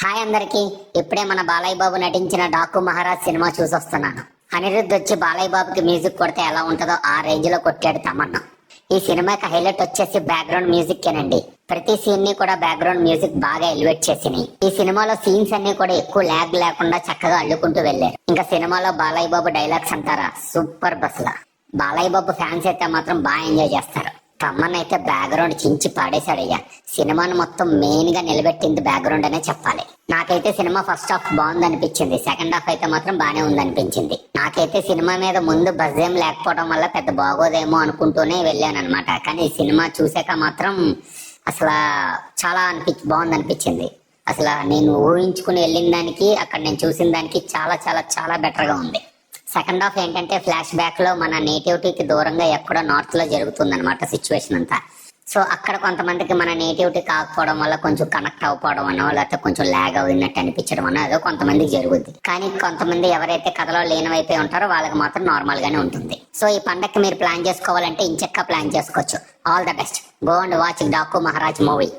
Hi అందరికి. ఇప్పుడే మన బాలయ్య బాబు నటించిన డాకు మహారాజ్ సినిమా చూసొస్తున్నాను. అనిరుద్ధ్ వచ్చి బాలయ్య బాబుకి మ్యూజిక్ కొడితే ఎలా ఉంటుందో ఆ రేంజ్ లో కొట్టాడు తమన్నా. ఈ సినిమాకి హైలైట్ వచ్చేసి బ్యాక్గ్రౌండ్ మ్యూజిక్ ఏనండి. ప్రతి సీన్ ని కూడా బ్యాక్గ్రౌండ్ మ్యూజిక్ బాగా ఎలివేట్ చేసినాయి. ఈ సినిమాలో సీన్స్ అన్ని కూడా ఎక్కువ ల్యాగ్ లేకుండా చక్కగా అల్లుకుంటూ వెళ్లారు. ఇంకా సినిమాలో బాలయ్య బాబు డైలాగ్స్ అంటారా, సూపర్ బస్లా. బాలయ్య బాబు ఫ్యాన్స్ అయితే మాత్రం బాగా ఎంజాయ్ చేస్తారు. తమ్మన్ అయితే బ్యాక్గ్రౌండ్ చించి పాడేశాడయ్యా. సినిమాను మొత్తం మెయిన్ గా నిలబెట్టింది బ్యాక్గ్రౌండ్ అనే చెప్పాలి. నాకైతే సినిమా ఫస్ట్ హాఫ్ బాగుంది అనిపించింది, సెకండ్ హాఫ్ అయితే మాత్రం బాగానే ఉందనిపించింది. నాకైతే సినిమా మీద ముందు బజ్ ఏం లేకపోవడం వల్ల పెద్ద బాగోదేమో అనుకుంటూనే వెళ్ళాను అనమాట. కానీ సినిమా చూసాక మాత్రం అసలు చాలా బాగుంది అనిపించింది. అసలు నేను ఊహించుకుని వెళ్ళిన దానికి అక్కడ నేను చూసిన దానికి చాలా చాలా చాలా బెటర్ గా ఉంది. సెకండ్ హాఫ్ ఏంటంటే ఫ్లాష్ బ్యాక్ లో మన నేటివిటీకి దూరంగా ఎక్కడో నార్త్ లో జరుగుతుంది అనమాట సిచ్యువేషన్ అంతా. సో అక్కడ కొంతమందికి మన నేటివిటీ కాకపోవడం వల్ల కొంచెం కనెక్ట్ అవ్వకపోవడం అన్నో, లేకపోతే కొంచెం ల్యాగ్ అయినట్టు అనిపించడం అన్నో ఏదో కొంతమందికి జరుగుద్ది. కానీ కొంతమంది ఎవరైతే కథలో లీనమైపోయి ఉంటారో వాళ్ళకి మాత్రం నార్మల్ గానే ఉంటుంది. సో ఈ పండగకి మీరు ప్లాన్ చేసుకోవాలంటే ఇంచక్క ప్లాన్ చేసుకోవచ్చు. All the best. Go and watch Daaku Maharaj movie.